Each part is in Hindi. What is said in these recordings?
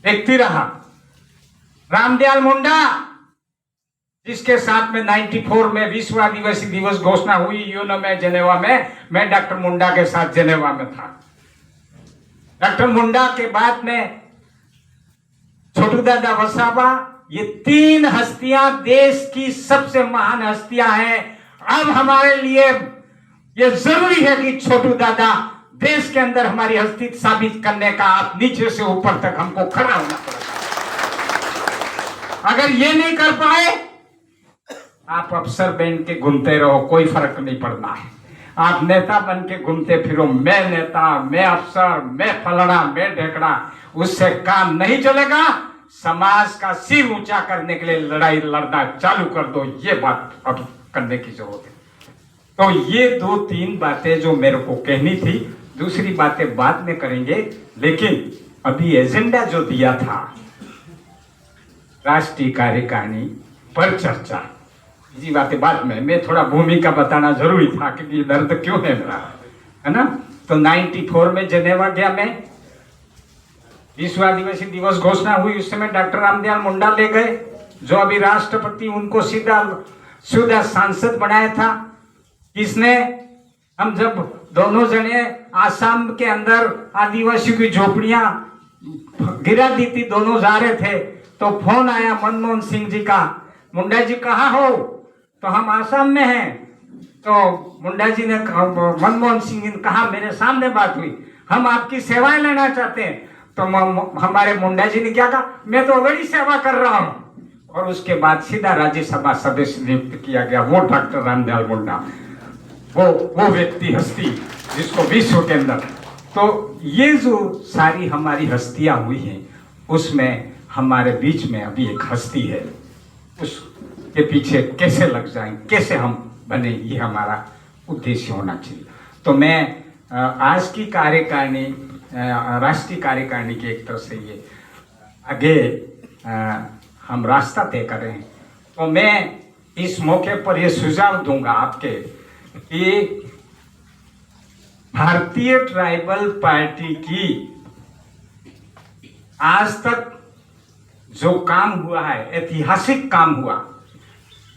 व्यक्ति रहा। रामदयाल मुंडा, जिसके साथ में 94 में विश्व आदिवासी दिवस घोषणा हुई यूएन में जेनेवा में, मैं डॉक्टर मुंडा के साथ जेनेवा में था। डॉक्टर मुंडा के बाद में छोटू दादा वसावा, ये 3 हस्तियां देश की सबसे महान हस्तियां हैं। अब हमारे लिए ये जरूरी है कि छोटू दादा देश के अंदर हमारी हस्ती साबित करने का आप नीचे से ऊपर तक हमको खड़ा होना पड़ेगा। अगर ये नहीं कर पाए, आप अफसर बन के घूमते रहो, कोई फर्क नहीं पड़ना है। आप नेता बन के घूमते फिरो, मैं नेता, मैं अफसर, मैं फलना, मैं ढेकड़ा, उससे काम नहीं चलेगा। समाज का सिर ऊंचा करने के लिए लड़ाई लड़ना चालू कर दो, ये बात अब करने की जरूरत है। तो ये 2-3 बातें जो मेरे को कहनी थी, दूसरी बातें बाद में करेंगे। लेकिन अभी एजेंडा जो दिया था राष्ट्रीय कार्यकारिणी पर चर्चा, ये बातें बाद में, मैं थोड़ा भूमिका बताना जरूरी था कि ये दर्द क्यों है मेरा, है ना। तो 94 में जेनेवा गया मैं, विश्व आदिवासी दिवस घोषणा हुई, उस समय डॉक्टर रामदयाल मुंडा ले गए, जो अभी राष्ट्रपति, उनको सीधा सांसद बनाया था। किसने? हम जब दोनों जने आसाम के अंदर आदिवासियों की झोपड़ियां गिरा दी थी, दोनों जा रहे थे, तो फोन आया मनमोहन सिंह जी का, मुंडा जी कहाँ हो? तो हम आसाम में हैं। तो मुंडा जी ने, मनमोहन सिंह जी ने कहा, मेरे सामने बात हुई, हम आपकी सेवाएं लेना चाहते हैं। तो हमारे मुंडा जी ने क्या कहा, मैं तो ऑलरेडी सेवा कर रहा हूं। और उसके बाद सीधा राज्यसभा सदस्य नियुक्त किया गया, वो डॉक्टर रामदयाल मुंडा, वो व्यक्ति, हस्ती, जिसको विश्व के अंदर। तो ये जो सारी हमारी हस्तियां हुई हैं, उसमें हमारे बीच में अभी एक हस्ती है, उसके पीछे कैसे लग जाएं, कैसे हम बने, ये हमारा उद्देश्य होना चाहिए। तो मैं आज की कार्यकारिणी, राष्ट्रीय कार्यकारिणी की एक तरह से ये आगे हम रास्ता तय कर रहे हैं। तो मैं इस मौके पर ये सुझाव दूंगा आपके कि भारतीय ट्राइबल पार्टी की आज तक जो काम हुआ है, ऐतिहासिक काम हुआ।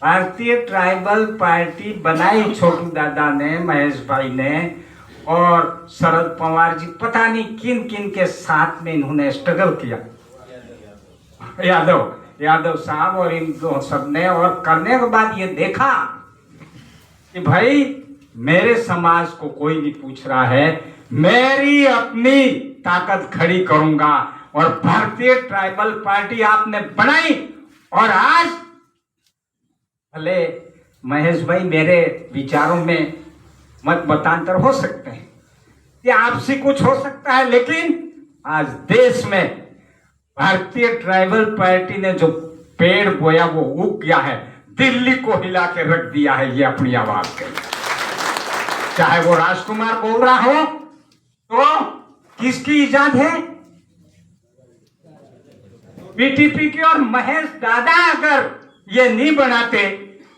भारतीय ट्राइबल पार्टी बनाई छोटू दादा ने, महेश भाई ने और शरद पवार जी, पता नहीं किन किन के साथ में इन्होंने स्ट्रगल किया, यादव साहब और इन दो सबने, और करने के बाद ये देखा कि भाई मेरे समाज को कोई नहीं पूछ रहा है, मेरी अपनी ताकत खड़ी करूंगा। और भारतीय ट्राइबल पार्टी आपने बनाई, और आज भले महेश भाई मेरे विचारों में मत मतांतर हो सकते हैं, या आपसे कुछ हो सकता है, लेकिन आज देश में भारतीय ट्राइबल पार्टी ने जो पेड़ बोया वो उग गया है, दिल्ली को हिला के रख दिया है ये अपनी आवाज के। चाहे वो राजकुमार बोल रहा हो, तो किसकी इजाद है? बीटीपी की। और महेश दादा अगर ये नहीं बनाते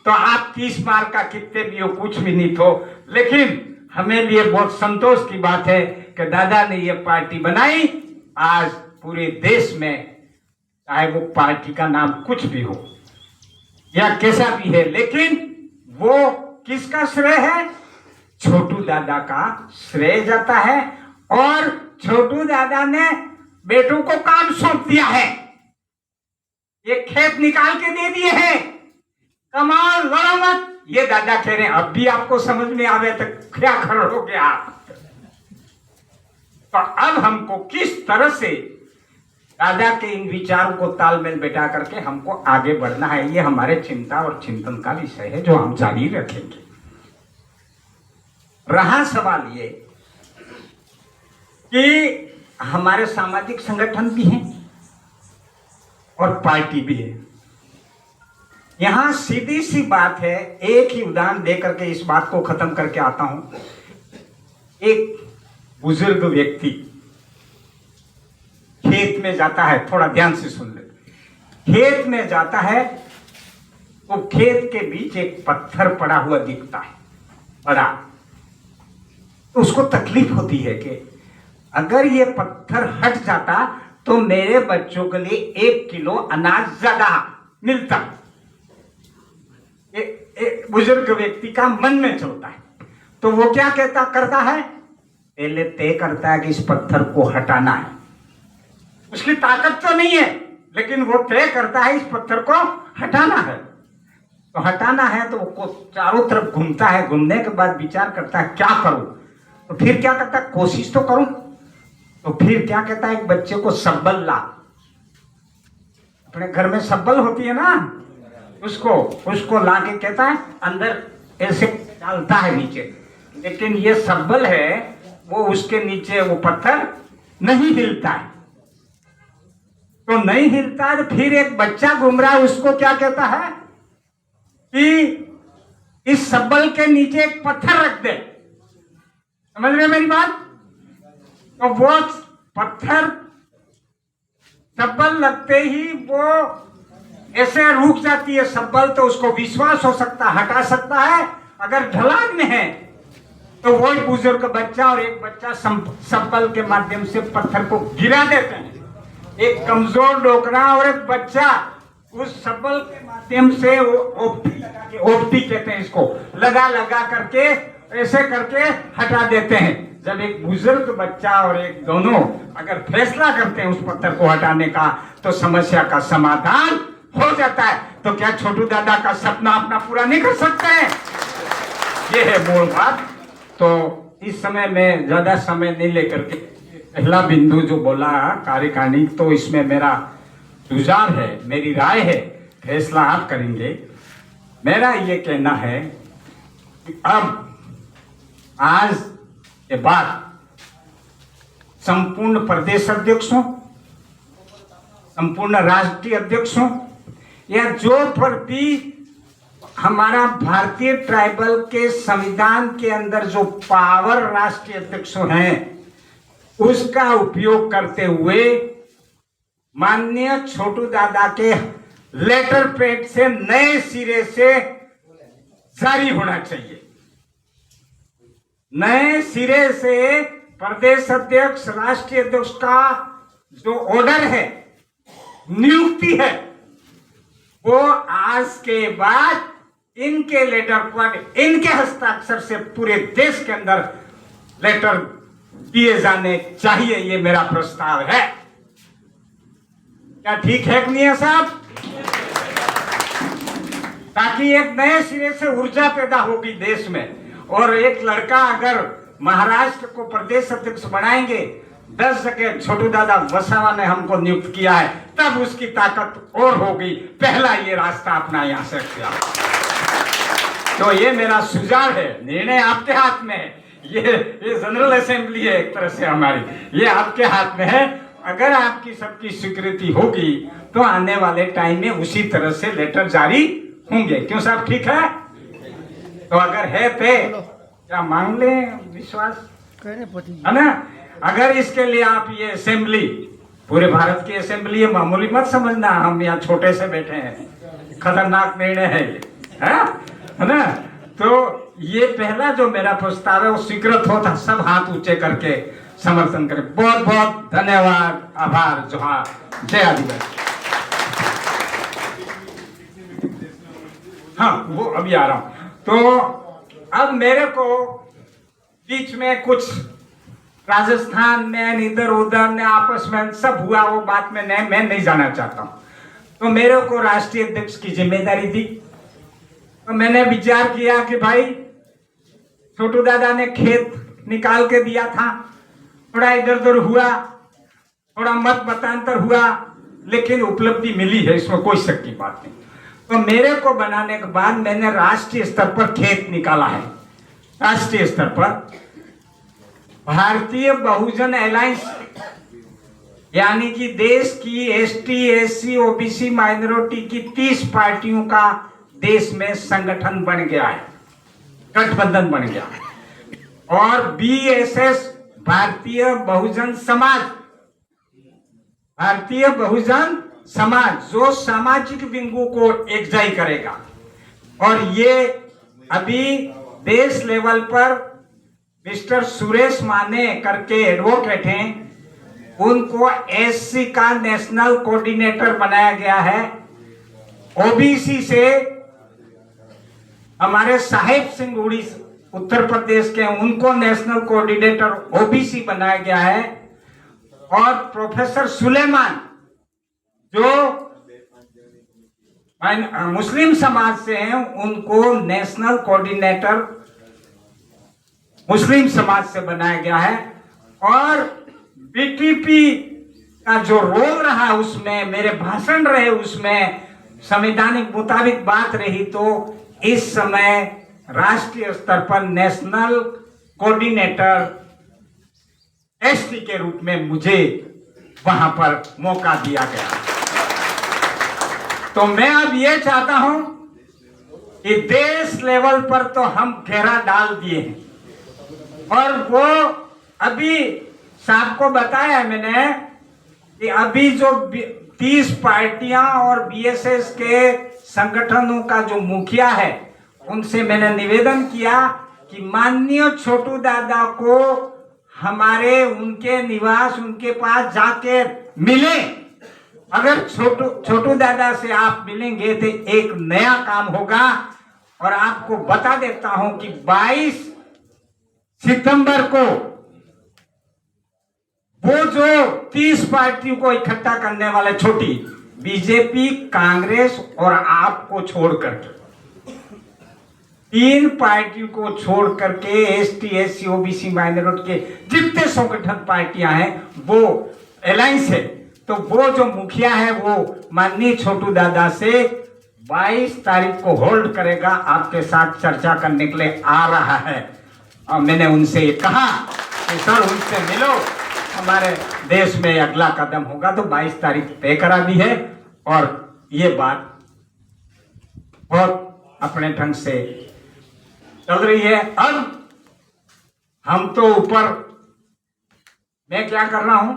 तो आप 30 मार्क का कितने भी हो, कुछ भी नहीं तो। लेकिन हमें लिए बहुत संतोष की बात है कि दादा ने ये पार्टी बनाई। आज पूरे देश में, चाहे वो पार्टी का नाम कुछ भी हो या कैसा भी है, लेकिन वो किसका श्रेय है? छोटू दादा का श्रेय जाता है। और छोटू दादा ने बेटों को काम सौंप दिया है, ये खेत निकाल के दे दिए हैं, कमाल लड़ो मत, ये दादा कह रहे हैं। अब भी आपको समझ में आवे तो क्या खड़ोगे आप? तो अब हमको किस तरह से दादा के इन विचारों को तालमेल बैठा करके हमको आगे बढ़ना है, ये हमारे चिंता और चिंतन का विषय है, जो हम जारी रखेंगे। रहा सवाल ये कि हमारे सामाजिक संगठन भी हैं और पार्टी भी है। यहां सीधी सी बात है, एक ही उदाहरण देकर के इस बात को खत्म करके आता हूं। एक बुजुर्ग व्यक्ति खेत में जाता है, थोड़ा ध्यान से सुन ले। खेत में जाता है तो खेत के बीच एक पत्थर पड़ा हुआ दिखता है, बड़ा। तो उसको तकलीफ होती है कि अगर ये पत्थर हट जाता तो मेरे बच्चों के लिए 1 किलो अनाज ज्यादा मिलता। बुजुर्ग व्यक्ति का मन में चलता है, तो वो क्या करता है, पहले तय करता है कि इस पत्थर को हटाना है। उसकी ताकत तो नहीं है, लेकिन वो तय करता है इस पत्थर को हटाना है। तो हटाना है तो वो चारों तरफ घूमता है, घूमने के बाद विचार करता है क्या करूं। तो फिर क्या करता है, कोशिश तो करूं। तो फिर क्या कहता है, एक बच्चे को सब्बल ला। अपने घर में सब्बल होती है ना, उसको ला के कहता है अंदर ऐसे डालता है नीचे, लेकिन ये सब्बल है वो उसके नीचे वो पत्थर नहीं हिलता है। तो नहीं हिलता है, तो फिर एक बच्चा घूम रहा है, उसको क्या कहता है कि इस सब्बल के नीचे एक पत्थर रख दे। समझ रहे मेरी बात? तो वो पत्थर सब्बल लगते ही वो ऐसे रुक जाती है सब्बल, तो उसको विश्वास हो सकता है, हटा सकता है। अगर ढलान में है तो वो बुजुर्ग बच्चा और एक बच्चा सब्बल के माध्यम से पत्थर को गिरा देते हैं। एक कमजोर डोकरा और एक बच्चा उस सब्बल के माध्यम से ओपटी कहते हैं इसको, लगा करके ऐसे करके हटा देते हैं। जब एक बुजुर्ग बच्चा और एक दोनों अगर फैसला करते हैं उस पत्थर को हटाने का, तो समस्या का समाधान हो जाता है। तो क्या छोटू दादा का सपना अपना पूरा नहीं कर सकते हैं? ये है मूल बात। तो इस समय में ज्यादा समय नहीं लेकर के पहला बिंदु जो बोला कार्यकारिणी, तो इसमें मेरा सुझाव है, मेरी राय है, फैसला आप करेंगे। मेरा ये कहना है कि अब आज के बाद संपूर्ण प्रदेश अध्यक्षों, संपूर्ण राष्ट्रीय अध्यक्षों, या जो पर भी हमारा भारतीय ट्राइबल के संविधान के अंदर जो पावर राष्ट्रीय अध्यक्षों हैं, उसका उपयोग करते हुए माननीय छोटू दादा के लेटर पैड से नए सिरे से जारी होना चाहिए। नए सिरे से प्रदेश अध्यक्ष, राष्ट्रीय अध्यक्ष का जो ऑर्डर है, नियुक्ति है, वो आज के बाद इनके लेटर पर, इनके हस्ताक्षर से पूरे देश के अंदर लेटर दिए जाने चाहिए। ये मेरा प्रस्ताव है। क्या ठीक है कि नहीं है साहब? ताकि एक नए सिरे से ऊर्जा पैदा होगी देश में। और एक लड़का अगर महाराष्ट्र को प्रदेश अध्यक्ष बनाएंगे, 10 जगह छोटू दादा वसावा ने हमको नियुक्त किया है, तब उसकी ताकत और होगी। पहला ये रास्ता अपना यहां से किया। तो ये मेरा सुझाव है, निर्णय आपके हाथ में है। ये जनरल असेंबली है एक तरह से हमारी, ये आपके हाथ में है। अगर आपकी सबकी स्वीकृति होगी तो आने वाले टाइम में उसी तरह से लेटर जारी होंगे। क्यों साहब, ठीक है? तो अगर है तो क्या मांग ले विश्वास, है ना? अगर इसके लिए आप ये असेंबली, पूरे भारत की असेंबली है, मामूली मत समझना। हम यहाँ छोटे से बैठे हैं, खतरनाक निर्णय है ये, है ना? तो ये पहला जो मेरा प्रस्ताव है वो स्वीकृत होता, सब हाथ ऊंचे करके समर्थन करें। बहुत बहुत धन्यवाद, आभार, जोहार, जय आदिवासी। हाँ, वो अभी आ रहा हूं। तो अब मेरे को बीच में कुछ राजस्थान में इधर उधर ने आपस में सब हुआ, वो बात में मैं नहीं जाना चाहता हूं। तो मेरे को राष्ट्रीय अध्यक्ष की जिम्मेदारी दी। तो मैंने विचार किया कि भाई छोटू दादा ने खेत निकाल के दिया था, थोड़ा इधर उधर हुआ, थोड़ा मत मतांतर हुआ, लेकिन उपलब्धि मिली है, इसमें कोई शक की बात नहीं। तो मेरे को बनाने के बाद मैंने राष्ट्रीय स्तर पर खेत निकाला है। राष्ट्रीय स्तर पर भारतीय बहुजन अलायंस, यानी कि देश की एसटी, एससी, ओबीसी, माइनॉरिटी की 30 पार्टियों का देश में संगठन बन गया है, गठबंधन बन गया है। और बीएसएस, भारतीय बहुजन समाज, भारतीय बहुजन समाज जो सामाजिक विंगों को एकजाई करेगा। और ये अभी देश लेवल पर मिस्टर सुरेश माने करके एडवोकेट हैं, उनको एससी का नेशनल कोऑर्डिनेटर बनाया गया है। ओबीसी से हमारे साहिब सिंह उड़ीसा उत्तर प्रदेश के, उनको नेशनल कोऑर्डिनेटर ओबीसी बनाया गया है। और प्रोफेसर सुलेमान जो मुस्लिम समाज से हैं, उनको नेशनल कोऑर्डिनेटर मुस्लिम समाज से बनाया गया है। और बीटीपी का जो रोल रहा उसमें, मेरे भाषण रहे उसमें, संवैधानिक मुताबिक बात रही, तो इस समय राष्ट्रीय स्तर पर नेशनल कोऑर्डिनेटर एसटी के रूप में मुझे वहां पर मौका दिया गया। तो मैं अब ये चाहता हूं कि देश लेवल पर तो हम घेरा डाल दिए हैं, और वो अभी साहब को बताया मैंने कि अभी जो 30 पार्टियां और बीएसएस के संगठनों का जो मुखिया है, उनसे मैंने निवेदन किया कि माननीय छोटू दादा को हमारे उनके निवास, उनके पास जाके मिले। अगर छोटू दादा से आप मिलेंगे तो एक नया काम होगा। और आपको बता देता हूं कि 22 सितंबर को वो जो 30 पार्टियों को इकट्ठा करने वाले, छोटी बीजेपी, कांग्रेस और आपको छोड़कर 3 पार्टियों को छोड़ करके एसटी, एससी, ओबीसी, माइनॉरिटी के जितने संगठन पार्टियां हैं वो अलायंस है। तो वो जो मुखिया है वो माननीय छोटू दादा से 22 तारीख को होल्ड करेगा, आपके साथ चर्चा करने के लिए आ रहा है। और मैंने उनसे ये कहा कि सर उनसे मिलो, हमारे देश में अगला कदम होगा। तो 22 तारीख तय करा दी है और ये बात बहुत अपने ढंग से चल रही है। अब हम तो ऊपर, मैं क्या कर रहा हूं,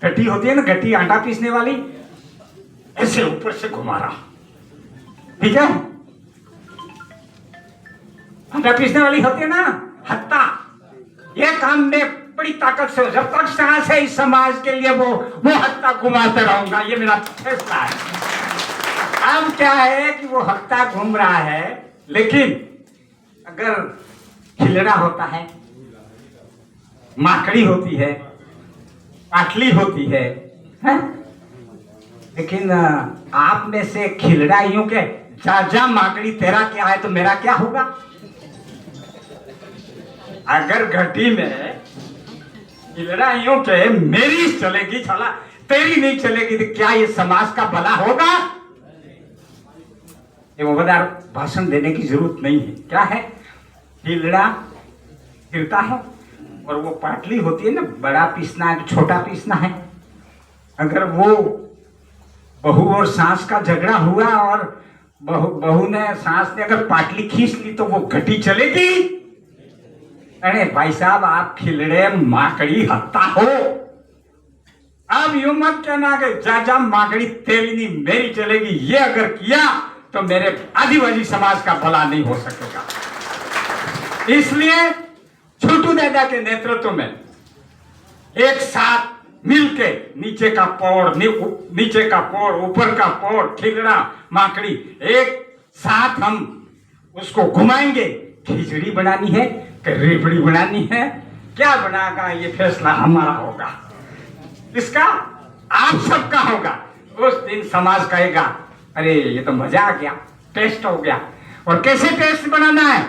गट्टी होती है ना, गट्टी आटा पीसने वाली, ऐसे ऊपर से घुमा रहा, ठीक है। आटा पीसने वाली होती है ना हत्ता, ये काम में बड़ी ताकत से, जब तक सांस है इस समाज के लिए वो हत्ता घुमाते रहूंगा, ये मेरा फैसला है। अब क्या है कि वो हत्ता घूम रहा है, लेकिन अगर खिलड़ा होता है, माकड़ी होती है, पाटली होती है, लेकिन आप में से खिलड़ा यूं के जा माकड़ी तेरा क्या है तो मेरा क्या होगा। अगर घटी में खिलड़ा यूं के मेरी चलेगी, चला तेरी नहीं चलेगी, तो क्या ये समाज का भला होगा। ये वफादार भाषण देने की जरूरत नहीं है। क्या है, खिलड़ा गिरता है और वो पाटली होती है ना, बड़ा पीसना है छोटा पीसना है। अगर वो बहू और सास का झगड़ा हुआ और बहू ने, सास ने अगर पाटली खींच ली तो वो घटी चलेगी। अरे भाई साहब, आप खिलड़े माकड़ी हत्ता हो। अब यूं मत कहना कि जा माकड़ी तेरी नहीं मेरी चलेगी। ये अगर किया तो मेरे आदिवासी समाज का भला नहीं हो सकेगा। इसलिए छोटू दादा के नेतृत्व में एक साथ मिलके नीचे का पौड़, ऊपर का पौड़, खिलड़ा, माकड़ी, एक साथ हम उसको घुमाएंगे। खिचड़ी बनानी है कि रेवड़ी बनानी है, क्या बनागा ये फैसला हमारा होगा, इसका आप सबका होगा। उस दिन समाज कहेगा अरे ये तो मजा आ गया, टेस्ट हो गया। और कैसे टेस्ट बनाना है,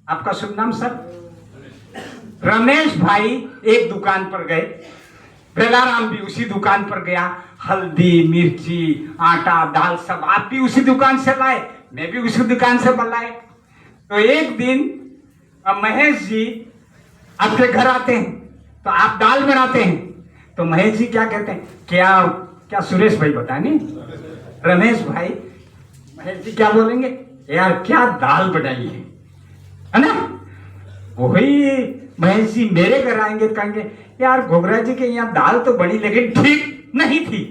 आपका शुभ नाम सर? रमेश भाई एक दुकान पर गए, बेलाराम भी उसी दुकान पर गया, हल्दी, मिर्ची, आटा, दाल सब आप भी उसी दुकान से लाए, मैं भी उसी दुकान से लाए। तो एक दिन महेश जी आपके घर आते हैं तो आप दाल बनाते हैं, तो महेश जी क्या कहते हैं, क्या सुरेश भाई बताए नहीं, रमेश भाई, महेश जी क्या बोलेंगे, यार क्या दाल बनाई है ना। वही महेश जी मेरे घर आएंगे, कहेंगे यार घोगरा जी के यहाँ दाल तो बनी लेकिन ठीक नहीं थी,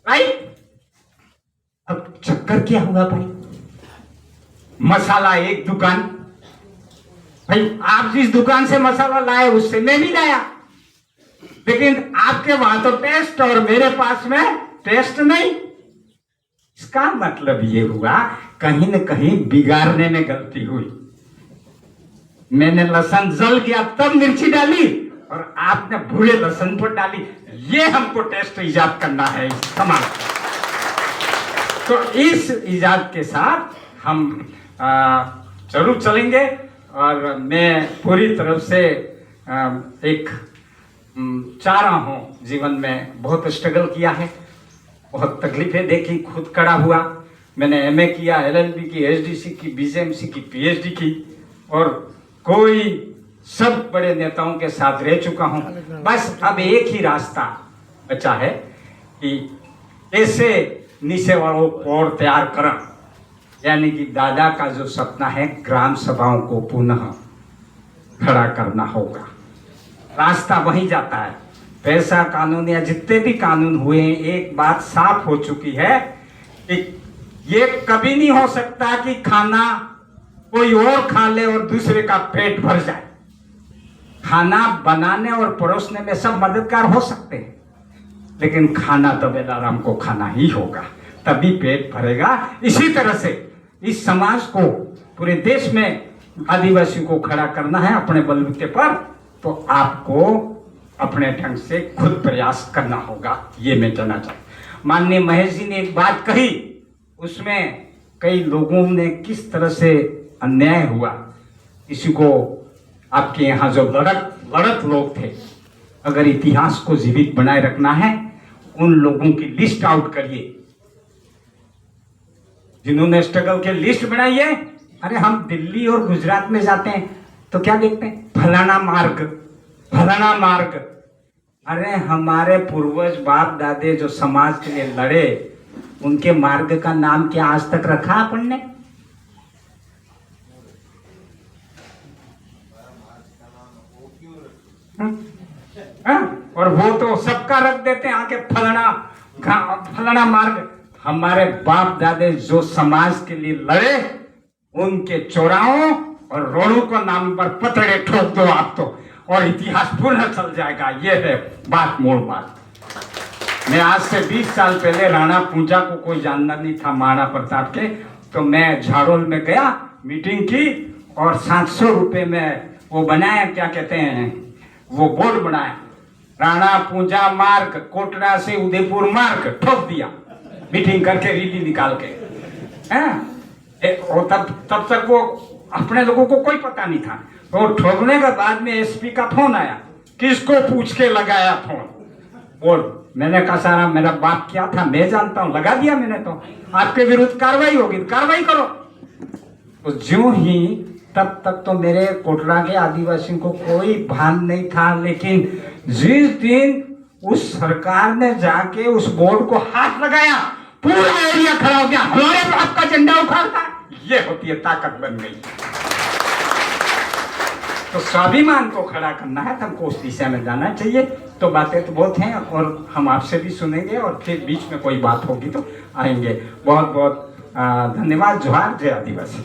राइट। अब चक्कर क्या हुआ भाई, मसाला एक दुकान, भाई आप जिस दुकान से मसाला लाए उससे मैं नहीं लाया, लेकिन आपके वहां तो टेस्ट और मेरे पास में टेस्ट नहीं। इसका मतलब ये हुआ कहीं न कहीं बिगाड़ने में गलती हुई। मैंने लहसुन जल गया तब मिर्ची डाली और आपने भूले लहसुन पर डाली। ये हमको टेस्ट इजाद करना है इस समाज। तो इस इजाद के साथ हम जरूर चलेंगे और मैं पूरी तरफ से एक चाह रहा हूँ। जीवन में बहुत स्ट्रगल किया है, बहुत तकलीफें देखी, खुद खड़ा हुआ। मैंने एमए किया, एलएलबी की, एसडीसी की, बीजेएमसी की, पीएचडी की और कोई सब बड़े नेताओं के साथ रह चुका हूँ। बस अब एक ही रास्ता बचा है कि ऐसे नीचे वालों को और तैयार करें, यानी कि दादा का जो सपना है ग्राम सभाओं को पुनः खड़ा करना होगा। रास्ता वहीं जाता है। पैसा कानून या जितने भी कानून हुए हैं, एक बात साफ हो चुकी है कि ये कभी नहीं हो सकता कि खाना कोई और खा ले और दूसरे का पेट भर जाए। खाना बनाने और परोसने में सब मददगार हो सकते हैं, लेकिन खाना तो बेलाराम को खाना ही होगा, तभी पेट भरेगा। इसी तरह से इस समाज को, पूरे देश में आदिवासियों को खड़ा करना है अपने बलबूते पर, तो आपको अपने ढंग से खुद प्रयास करना होगा। ये मैं कहना चाहता। माननीय महेश जी ने एक बात कही, उसमें कई लोगों ने किस तरह से अन्याय हुआ, किसी को आपके यहाँ जो लड़त लोग थे, अगर इतिहास को जीवित बनाए रखना है उन लोगों की लिस्ट आउट करिए जिन्होंने स्ट्रगल के लिस्ट बनाई है। अरे हम दिल्ली और गुजरात में जाते हैं तो क्या देखते हैं, फलाना मार्ग, फलाना मार्ग। अरे हमारे पूर्वज बाप दादे जो समाज के लिए लड़े, उनके मार्ग का नाम क्या आज तक रखा अपन ने? और वो तो सबका रख देते हैं आके फलाना मार्ग। हमारे बाप दादे जो समाज के लिए लड़े, उनके चौराहों और रोडों को नाम पर पतड़े ठोक दो आप तो, और इतिहास पुनः चल जाएगा। ये है बात, मूल बात। मैं आज से 20 साल पहले राणा पूंजा को कोई जानना नहीं था, महाराणा प्रताप के, तो मैं झाड़ोल में गया, मीटिंग की और 700 रुपए में वो बनाया, क्या कहते हैं, वो बोर्ड बनाया, राणा पूंजा मार्ग, कोटड़ा से उदयपुर मार्ग, ठोक दिया मीटिंग करके, रैली निकाल के। और तब तक वो अपने लोगों को कोई पता नहीं था। तो ठोकने के बाद में एसपी का फोन आया, किसको पूछ के लगाया फोन? बोल। मैंने कहा सारा मेरा बाप क्या था मैं जानता हूं, लगा दिया मैंने, तो आपके विरुद्ध कार्रवाई होगी, कार्रवाई करो। तो ज्यों ही, तब तक तो मेरे कोटड़ा के आदिवासियों को कोई भान नहीं था, लेकिन जिस दिन उस सरकार ने जाके उस बोर्ड को हाथ लगाया, पूरा एरिया खड़ा हो गया, हमारे बाप का झंडा उखाड़ता। ये होती है ताकत बन गई। तो स्वाभिमान को खड़ा करना है, हमको उस दिशा में जाना चाहिए। तो बातें तो बहुत हैं और हम आपसे भी सुनेंगे और फिर बीच में कोई बात होगी तो आएंगे। बहुत बहुत धन्यवाद। जोहार। जय आदिवासी।